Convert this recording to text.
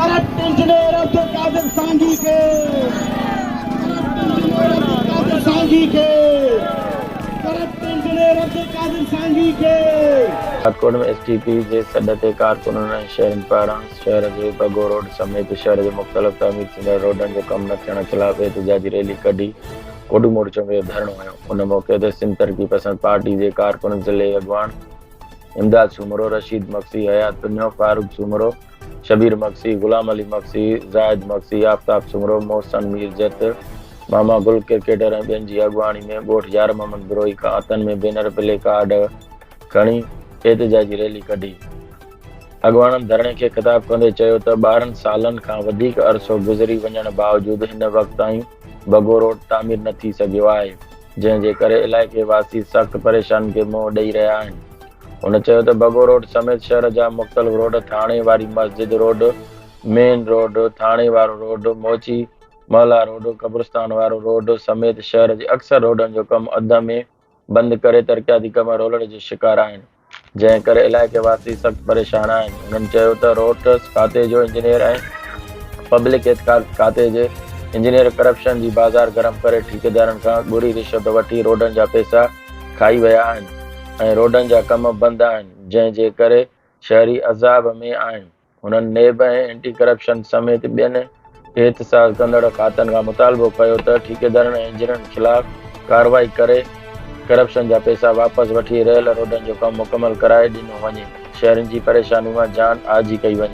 Corrupt engineer Abdul कादिर सांघी के, सांघी के, corrupt engineer Abdul कादिर सांघी के। राजकोट में एसटीपी जे सॾ ते कारकुननि ऐं शहरनि पारां शहर जे बगो रोड समेत शहर जे मुख़्तलिफ़ तामीर थियल रोडनि जो कमु न थियण ख़िलाफ़ एहतिजाजी रैली कढी कोडू मोर्चो में धरणो हुयो। उन मौक़े ते सिंध तरक़ी पसंद पार्टी जे कारकुन ज़िले अॻवान इमदाद सूमरो, रशीद मक्सी, हयात पुन्यो, फारूक सूमरो, शबीर मक्सी, गुलाम अली मक्सी, ज़ाहिद मक्सी, आफ़ताब सूमरो, मोहसन मीरजत, मामा गुल क्रिकेटर ऐं ॿियनि जी अॻवानी में ॻोठ यार मोहम्मद बिरोही खां हथनि में बैनर प्ले कार्ड खणी एहतिजाजी रैली कढी। अॻवाननि धरणे खे ख़िताब कंदे चयो त 12 सालनि खां वधीक अरसो गुज़री वञण बावजूदि हिन वक़्त ताईं बगो रोड तामीर न थी सघियो आहे, जंहिं जे करे इलाइक़े वासी सख़्त परेशानी खे मुंहुं ॾेई रहिया आहिनि। हुन चयो त बगो रोड समेत शहर जा मुख़्तलिफ़ रोड, थाणे वारी मस्जिद रोड, मेन रोड, थाणे वारो रोड, मोची महला रोड, कब्रिस्तान वारो रोड समेत शहर जे अक्सर रोडनि जो कमु अध में बंदि करे तरक़ियाती कम रोलण जो शिकार आहिनि, जंहिं करे इलाइक़े वासी सख़्त परेशान आहिनि। हुननि चयो त रोड्स खाते जो इंजीनियर ऐं पब्लिक एतकाद खाते जे इंजीनियर करप्शन जी बाज़ार गरम करे ठेकेदारनि खां ॻुड़ी रिश्वत वठी रोडनि जा पैसा खाई विया आहिनि ऐं रोडनि जा कम बंदि आहिनि, जंहिं जे करे शहरी अज़ाब में आहिनि। हुननि नेब ऐं एंटी करप्शन समेत ॿियनि एहतसास कंदड़ खातनि खां मुतालबो कयो त ठेकेदारनि ऐं इंजीनियरनि ख़िलाफ़ कार्रवाई करे करप्शन जा पैसा वापसि वठी रहियल रोडनि जो कमु मुकमल कराए ॾिनो वञे। शहरनि जी परेशानी मां जान आजी कई वञे।